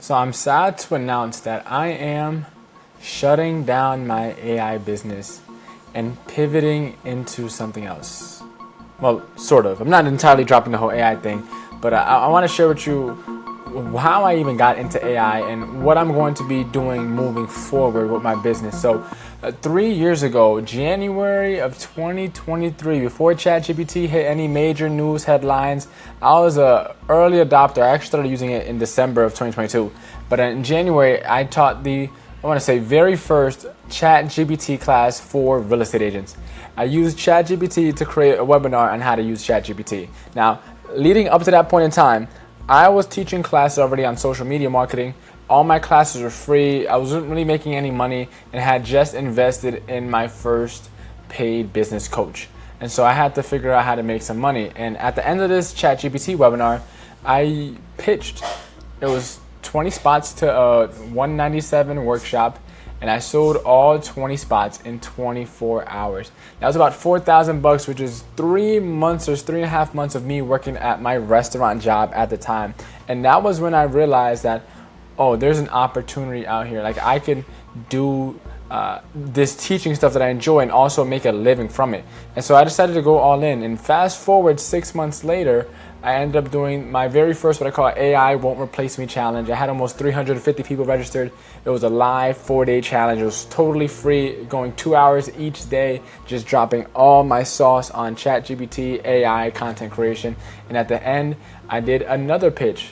So I'm sad to announce that I am shutting down my AI business and pivoting into something else. Well, sort of. I'm not entirely dropping the whole AI thing, but I want to share with you how I even got into AI and what I'm going to be doing moving forward with my business. So 3 years ago, January of 2023, before ChatGPT hit any major news headlines, I was an early adopter. I actually started using it in December of 2022. But in January, I taught very first ChatGPT class for real estate agents. I used ChatGPT to create a webinar on how to use ChatGPT. Now, leading up to that point in time, I was teaching classes already on social media marketing. All my classes were free. I wasn't really making any money and had just invested in my first paid business coach. And so I had to figure out how to make some money. And at the end of this ChatGPT webinar, I pitched. It was 20 spots to a $197 workshop, and I sold all 20 spots in 24 hours. That was about $4,000, which is 3 months or 3.5 months of me working at my restaurant job at the time. And that was when I realized that, oh, there's an opportunity out here. Like, I could do this teaching stuff that I enjoy and also make a living from it. And so I decided to go all in. And fast forward 6 months later, I ended up doing my very first, what I call AI Won't Replace Me challenge. I had almost 350 people registered. It was a live 4-day challenge. It was totally free, going 2 hours each day, just dropping all my sauce on ChatGPT, AI, content creation. And at the end, I did another pitch.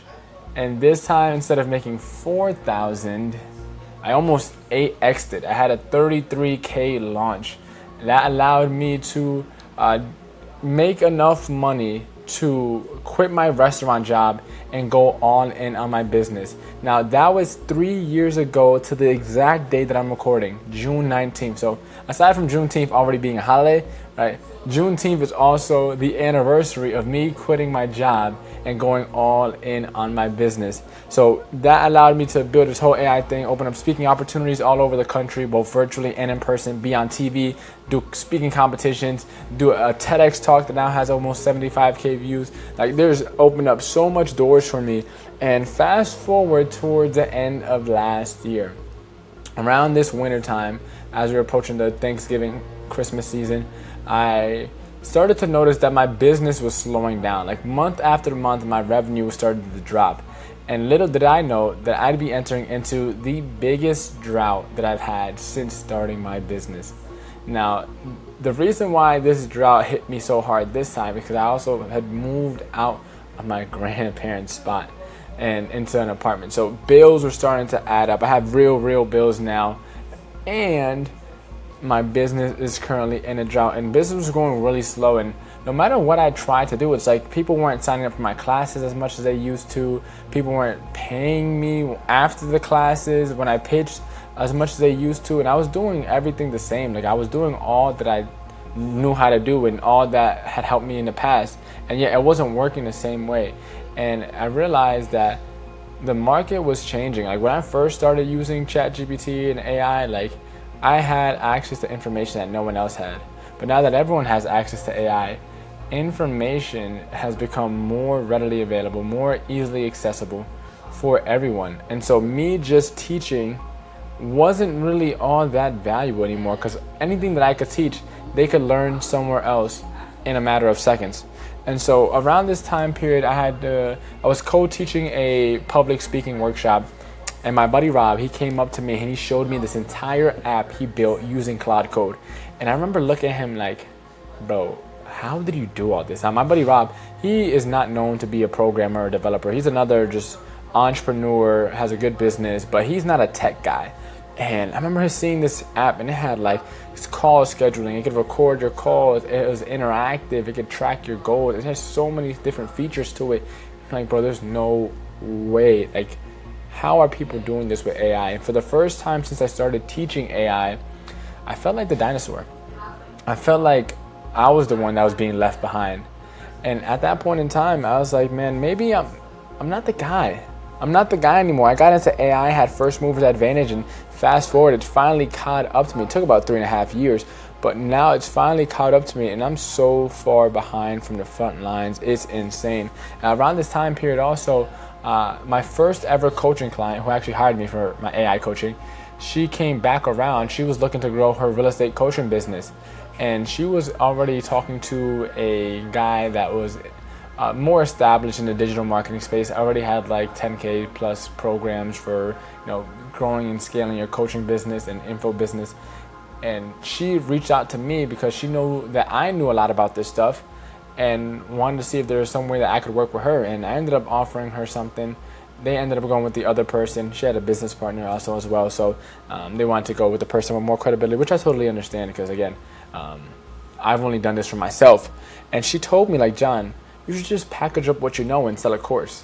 And this time, instead of making $4,000, I almost 8x'd it. I had a $33K launch. That allowed me to make enough money to quit my restaurant job and go all in on my business. Now, that was 3 years ago to the exact day that I'm recording, June 19th. So aside from Juneteenth already being a holiday, right? Juneteenth is also the anniversary of me quitting my job and going all in on my business. So that allowed me to build this whole AI thing, open up speaking opportunities all over the country, both virtually and in person, be on TV, do speaking competitions, do a TEDx talk that now has almost 75K views. Like, there's opened up so much doors for me. And fast forward towards the end of last year, around this winter time, as we were approaching the Thanksgiving, Christmas season, I started to notice that my business was slowing down. Like, month after month, my revenue started to drop. And little did I know that I'd be entering into the biggest drought that I've had since starting my business. Now, the reason why this drought hit me so hard this time is because I also had moved out of my grandparents' spot and into an apartment. So bills were starting to add up. I have real bills now. And my business is currently in a drought, and business was going really slow. And no matter what I tried to do, it's like people weren't signing up for my classes as much as they used to. People weren't paying me after the classes when I pitched as much as they used to. And I was doing everything the same. Like, I was doing all that I knew how to do and all that had helped me in the past. And yet it wasn't working the same way. And I realized that the market was changing. Like, when I first started using ChatGPT and AI, like, I had access to information that no one else had. But now that everyone has access to AI, information has become more readily available, more easily accessible for everyone. And so me just teaching wasn't really all that valuable anymore, because anything that I could teach, they could learn somewhere else in a matter of seconds. And so around this time period, I was co-teaching a public speaking workshop. And my buddy Rob, he came up to me and he showed me this entire app he built using Claude Code. And I remember looking at him like, bro, how did you do all this? Now, my buddy Rob, he is not known to be a programmer or developer. He's another just entrepreneur, has a good business, but he's not a tech guy. And I remember seeing this app, and it had like call scheduling. It could record your calls. It was interactive. It could track your goals. It has so many different features to it. I'm like, bro, there's no way. Like, how are people doing this with AI? And for the first time since I started teaching AI, I felt like the dinosaur. I felt like I was the one that was being left behind. And at that point in time, I was like, man, maybe I'm not the guy. I'm not the guy anymore. I got into AI, had first mover's advantage, and fast forward, it finally caught up to me. It took about 3.5 years, but now it's finally caught up to me, and I'm so far behind from the front lines. It's insane. And around this time period also, My first ever coaching client, who actually hired me for my AI coaching, she came back around. She was looking to grow her real estate coaching business, and she was already talking to a guy that was more established in the digital marketing space. I already had like 10K plus programs for growing and scaling your coaching business and info business. And she reached out to me because she knew that I knew a lot about this stuff and wanted to see if there was some way that I could work with her. And I ended up offering her something. They ended up going with the other person. She had a business partner also as well, so they wanted to go with the person with more credibility, which I totally understand because, again, I've only done this for myself. And she told me, like, John, you should just package up what you know and sell a course.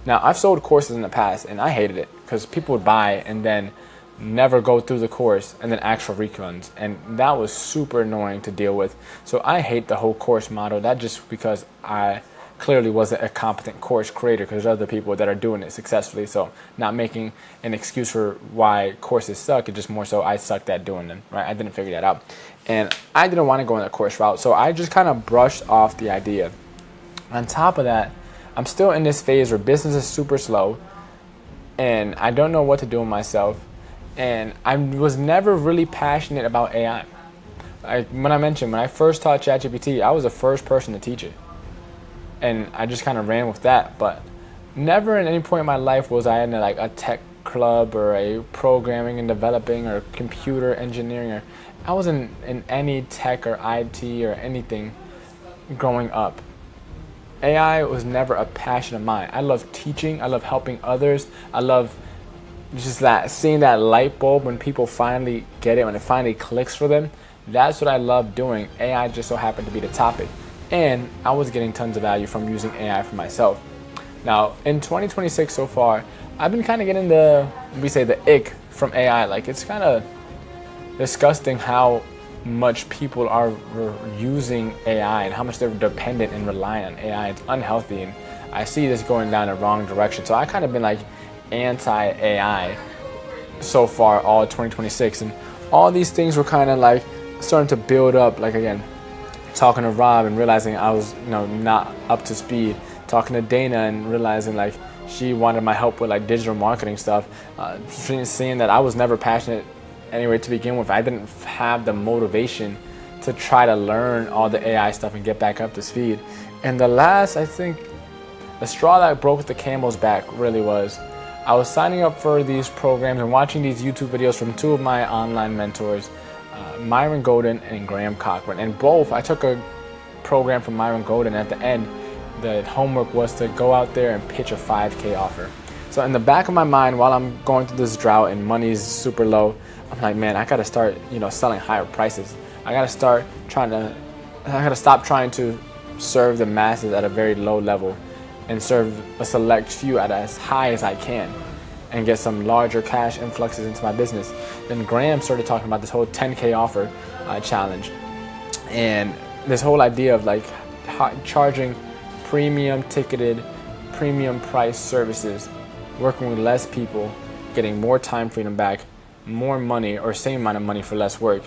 Now, I've sold courses in the past, and I hated it because people would buy and then never go through the course and then ask for refunds, and that was super annoying to deal with. So I hate the whole course model. That just because I clearly wasn't a competent course creator, because there's other people that are doing it successfully. So not making an excuse for why courses suck, it's just more so I sucked at doing them, right? I didn't figure that out, and I didn't want to go in that course route, so I just kind of brushed off the idea. On top of that, I'm still in this phase where business is super slow and I don't know what to do with myself, and I was never really passionate about AI. When I first taught ChatGPT, I was the first person to teach it, and I just kind of ran with that. But never at any point in my life was I in like a tech club or a programming and developing or computer engineering, or I wasn't in any tech or IT or anything growing up. AI was never a passion of mine. I love teaching. I love helping others. I love just that, seeing that light bulb when people finally get it, when it finally clicks for them. That's what I love doing. AI just so happened to be the topic. And I was getting tons of value from using AI for myself. Now, in 2026 so far, I've been kind of getting the ick from AI. Like, it's kind of disgusting how much people are using AI and how much they're dependent and reliant on AI. It's unhealthy, and I see this going down the wrong direction. So I kind of been like anti-AI so far all 2026, and all these things were kind of like starting to build up. Like, again, talking to Rob and realizing I was not up to speed, talking to Dana and realizing like she wanted my help with like digital marketing stuff, seeing that I was never passionate anyway to begin with. I didn't have the motivation to try to learn all the AI stuff and get back up to speed. And I think the straw that broke the camel's back really was I was signing up for these programs and watching these YouTube videos from two of my online mentors, Myron Golden and Graham Cochran. And both, I took a program from Myron Golden. At the end, the homework was to go out there and pitch a 5K offer. So in the back of my mind, while I'm going through this drought and money's super low, I'm like, man, I gotta start, selling higher prices. I gotta stop trying to serve the masses at a very low level and serve a select few at as high as I can and get some larger cash influxes into my business. Then Graham started talking about this whole 10K offer challenge, and this whole idea of like charging premium ticketed, premium price services, working with less people, getting more time freedom back, more money or same amount of money for less work.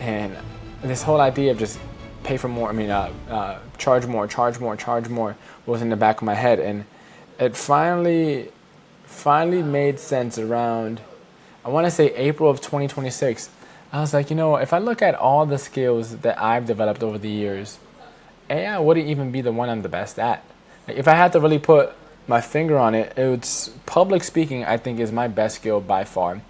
And this whole idea of just pay for more, charge more was in the back of my head. And it finally made sense around, I want to say April of 2026. I was like, if I look at all the skills that I've developed over the years, AI wouldn't even be the one I'm the best at. Like, if I had to really put my finger on it, it's public speaking, I think, is my best skill by far.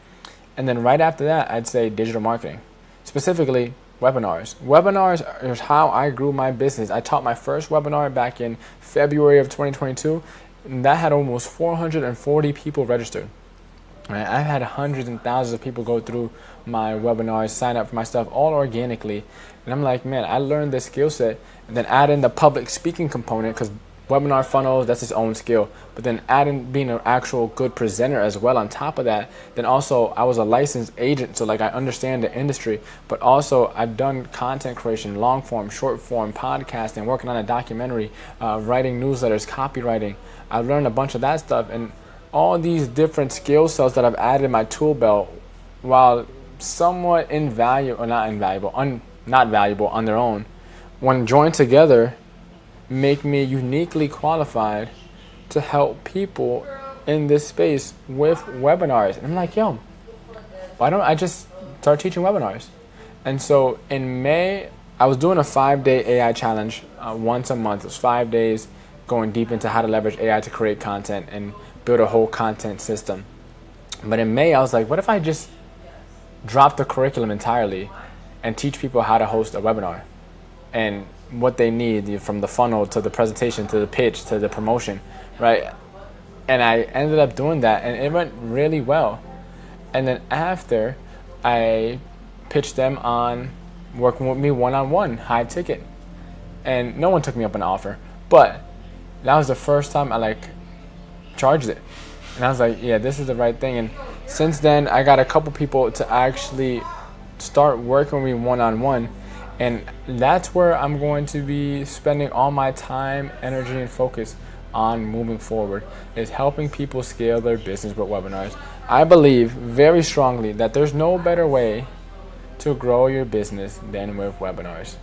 And then right after that, I'd say digital marketing, specifically webinars. Webinars is how I grew my business. I taught my first webinar back in February of 2022, and that had almost 440 people registered. Right? I've had hundreds and thousands of people go through my webinars, sign up for my stuff, all organically. And I'm like, man, I learned this skill set. And then add in the public speaking component, because webinar funnels, that's its own skill. But then add in being an actual good presenter as well on top of that. Then also, I was a licensed agent, so like I understand the industry. But also, I've done content creation, long form, short form, podcasting, working on a documentary, writing newsletters, copywriting. I learned a bunch of that stuff, and all these different skill sets that I've added in my tool belt, while somewhat not valuable on their own, when joined together, make me uniquely qualified to help people in this space with webinars. And I'm like, yo, why don't I just start teaching webinars? And so in May, I was doing a 5-day AI challenge once a month. It was 5 days going deep into how to leverage AI to create content and build a whole content system. But in May, I was like, what if I just drop the curriculum entirely and teach people how to host a webinar and what they need, from the funnel to the presentation to the pitch to the promotion, right? And I ended up doing that, and it went really well. And then after, I pitched them on working with me one-on-one, high ticket. And no one took me up on the offer. But that was the first time I charged it. And I was like, yeah, this is the right thing. And since then, I got a couple people to actually start working with me one-on-one. And that's where I'm going to be spending all my time, energy, and focus on moving forward, is helping people scale their business with webinars. I believe very strongly that there's no better way to grow your business than with webinars.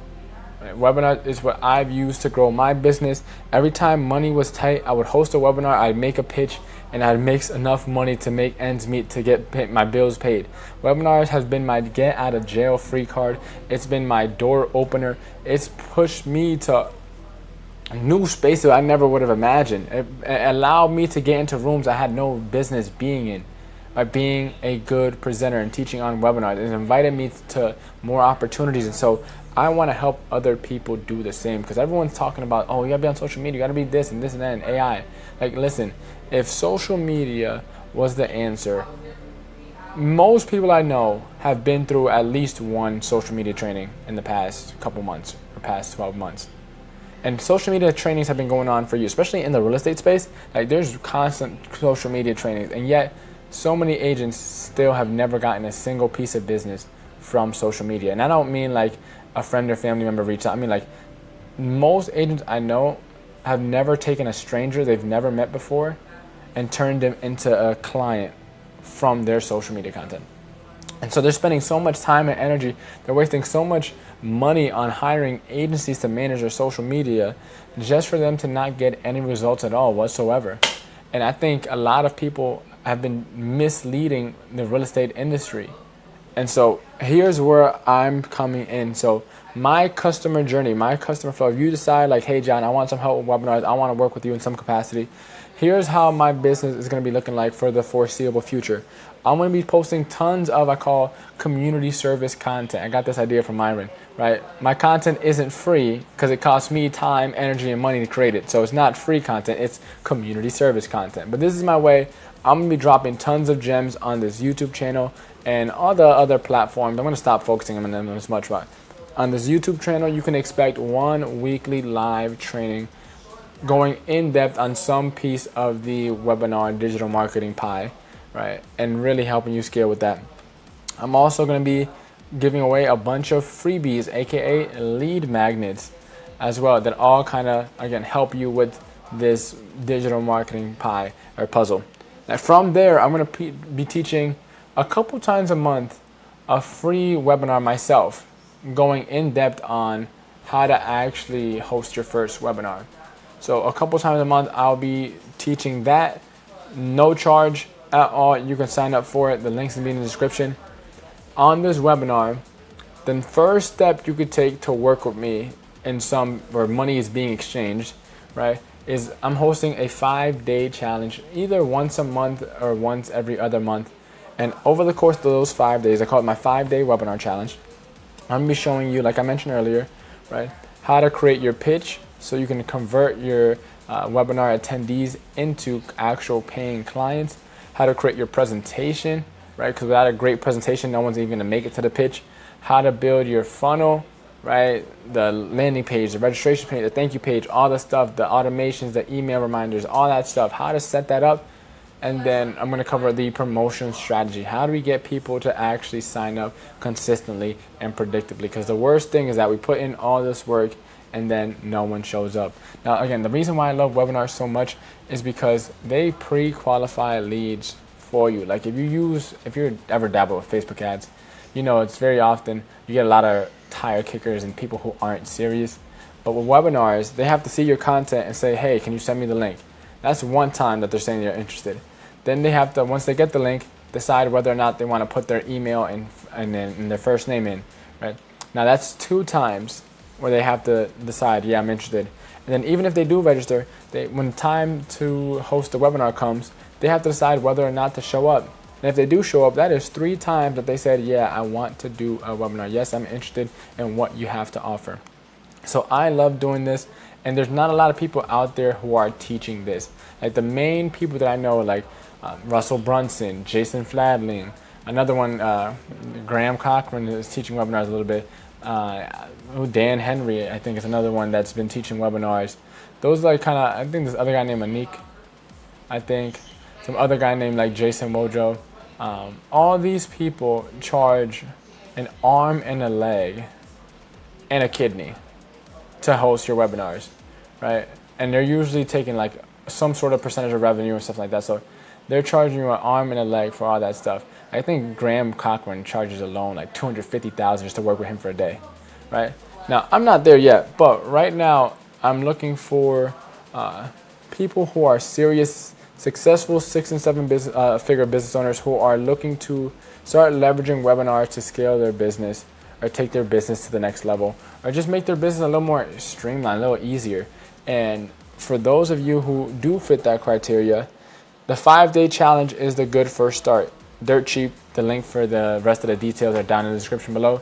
Webinar is what I've used to grow my business. Every time money was tight, I would host a webinar, I'd make a pitch, and I'd make enough money to make ends meet to get my bills paid. Webinars has been my get out of jail free card. It's been my door opener. It's pushed me to new spaces I never would have imagined. It allowed me to get into rooms I had no business being in. By being a good presenter and teaching on webinars, it invited me to more opportunities. And so I want to help other people do the same, because everyone's talking about, oh, you gotta be on social media, you gotta be this and this and that, and AI. Like, listen, if social media was the answer, most people I know have been through at least one social media training in the past couple months or past 12 months. And social media trainings have been going on for you, especially in the real estate space. Like, there's constant social media trainings, and yet so many agents still have never gotten a single piece of business from social media. And I don't mean like a friend or family member reached out. I mean, like, most agents I know have never taken a stranger they've never met before and turned them into a client from their social media content. And so they're spending so much time and energy, they're wasting so much money on hiring agencies to manage their social media just for them to not get any results at all whatsoever. And I think a lot of people have been misleading the real estate industry. And so here's where I'm coming in. So my customer journey, my customer flow, if you decide like, hey John, I want some help with webinars, I want to work with you in some capacity, here's how my business is going to be looking like for the foreseeable future. I'm going to be posting tons of, I call, community service content. I got this idea from Myron, right? My content isn't free because it costs me time, energy, and money to create it. So it's not free content, it's community service content. But this is my way. I'm going to be dropping tons of gems on this YouTube channel and all the other platforms. I'm going to stop focusing on them as much, but on this YouTube channel, you can expect one weekly live training going in depth on some piece of the webinar digital marketing pie, right? And really helping you scale with that. I'm also going to be giving away a bunch of freebies, aka lead magnets as well, that all kind of, again, help you with this digital marketing pie or puzzle. Now from there, I'm going to be teaching a couple times a month a free webinar myself, going in depth on how to actually host your first webinar. So a couple times a month, I'll be teaching that, no charge at all. You can sign up for it. The links will be in the description. On this webinar, the first step you could take to work with me in some where money is being exchanged, right, is I'm hosting a 5-day challenge, either once a month or once every other month. And over the course of those 5 days, I call it my 5-day webinar challenge. I'm going to be showing you, like I mentioned earlier, right, how to create your pitch so you can convert your webinar attendees into actual paying clients, how to create your presentation, right, because without a great presentation, no one's even going to make it to the pitch, how to build your funnel, right, the landing page, the registration page, the thank you page, all the stuff, the automations, the email reminders, all that stuff, how to set that up. And then I'm going to cover the promotion strategy. How do we get people to actually sign up consistently and predictably? Because the worst thing is that we put in all this work and then no one shows up. Now, again, the reason why I love webinars so much is because they pre-qualify leads for you. Like if you ever dabble with Facebook ads, you know it's very often you get a lot of tire kickers and people who aren't serious. But with webinars, they have to see your content and say, hey, can you send me the link? That's one time that they're saying they're interested. Then they have to, once they get the link, decide whether or not they want to put their email and then their first name in, right? Now that's 2 times where they have to decide, yeah, I'm interested. And then even if they do register, when time to host the webinar comes, they have to decide whether or not to show up. And if they do show up, that is 3 times that they said, yeah, I want to do a webinar. Yes, I'm interested in what you have to offer. So I love doing this, and there's not a lot of people out there who are teaching this. Like the main people that I know, like Russell Brunson, Jason Fladling, another one, Graham Cochran is teaching webinars a little bit. Dan Henry, I think, is another one that's been teaching webinars. Those like kind of, I think this other guy named Anik, I think, some other guy named like Jason Wojo. All these people charge an arm and a leg and a kidney to host your webinars, right? And they're usually taking like some sort of percentage of revenue or stuff like that. So they're charging you an arm and a leg for all that stuff. I think Graham Cochran charges alone like $250,000 just to work with him for a day, right? Now, I'm not there yet, but right now I'm looking for people who are serious, successful 6 and 7 figure business owners who are looking to start leveraging webinars to scale their business or take their business to the next level or just make their business a little more streamlined, a little easier. And for those of you who do fit that criteria, the 5-day challenge is the good first start. Dirt cheap. The link for the rest of the details are down in the description below.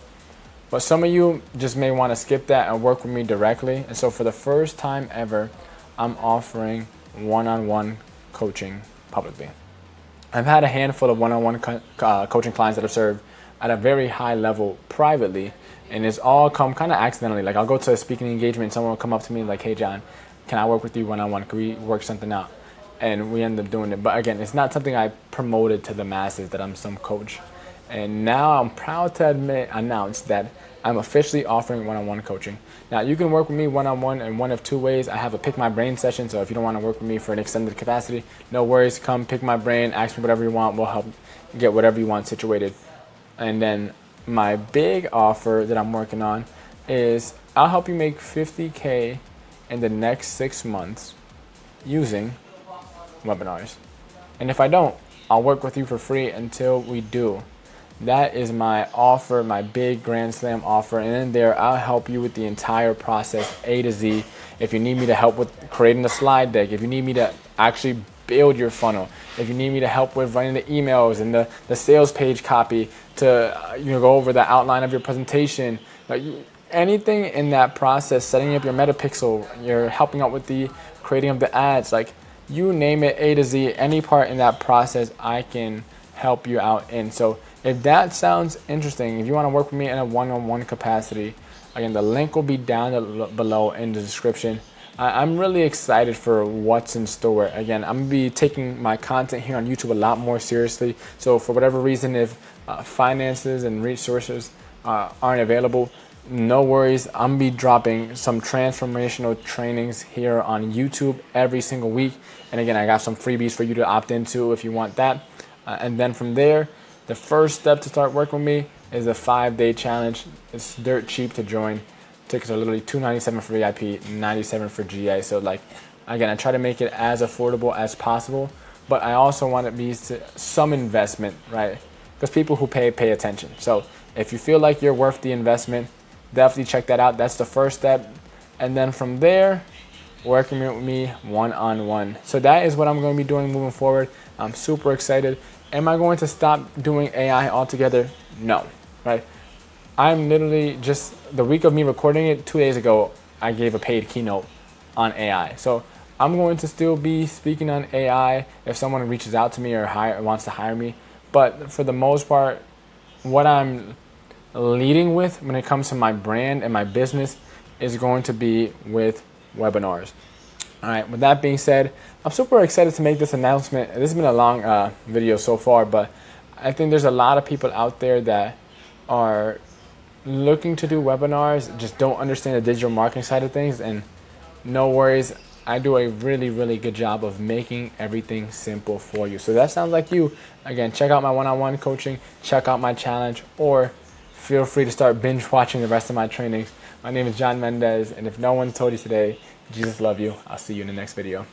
But some of you just may want to skip that and work with me directly. And so for the first time ever, I'm offering one-on-one coaching publicly. I've had a handful of one-on-one coaching clients that I've served at a very high level privately, and it's all come kind of accidentally. Like I'll go to a speaking engagement and someone will come up to me like, hey John, can I work with you one-on-one? Can we work something out? And we end up doing it. But again, it's not something I promoted to the masses that I'm some coach. And now I'm proud to announce that I'm officially offering one-on-one coaching. Now you can work with me one-on-one in one of 2 ways. I have a pick my brain session. So if you don't want to work with me for an extended capacity, no worries, come pick my brain, ask me whatever you want. We'll help get whatever you want situated. And then my big offer that I'm working on is I'll help you make $50K in the next 6 months using webinars. And if I don't, I'll work with you for free until we do. That is my offer, my big grand slam offer. And in there, I'll help you with the entire process, A to Z. If you need me to help with creating the slide deck, if you need me to actually build your funnel, if you need me to help with writing the emails and the sales page copy to go over the outline of your presentation, like anything in that process, setting up your metapixel, you're helping out with the creating of the ads, like you name it, A to Z, any part in that process, I can help you out in. So if that sounds interesting, if you want to work with me in a one-on-one capacity, again, the link will be down below in the description. I'm really excited for what's in store. Again, I'm going to be taking my content here on YouTube a lot more seriously. So for whatever reason, if finances and resources aren't available, no worries. I'm going to be dropping some transformational trainings here on YouTube every single week. And again, I got some freebies for you to opt into if you want that. And then from there, the first step to start working with me is a 5-day challenge. It's dirt cheap to join. Tickets are literally $297 for VIP, $97 for GA. So like, again, I try to make it as affordable as possible, but I also want it to be some investment, right? Because people who pay attention. So if you feel like you're worth the investment, definitely check that out. That's the first step. And then from there, working with me one-on-one. So that is what I'm going to be doing moving forward. I'm super excited. Am I going to stop doing AI altogether? No, right? I'm literally just, the week of me recording it, 2 days ago, I gave a paid keynote on AI. So I'm going to still be speaking on AI if someone reaches out to me or wants to hire me. But for the most part, what I'm leading with when it comes to my brand and my business is going to be with webinars. All right, with that being said, I'm super excited to make this announcement. This has been a long video so far, but I think there's a lot of people out there that are looking to do webinars, just don't understand the digital marketing side of things. And no worries, I do a really, really good job of making everything simple for you. So that sounds like you. Again, check out my one-on-one coaching, check out my challenge, or feel free to start binge watching the rest of my trainings. My name is John Mendez, and if no one told you today, Jesus love you. I'll see you in the next video.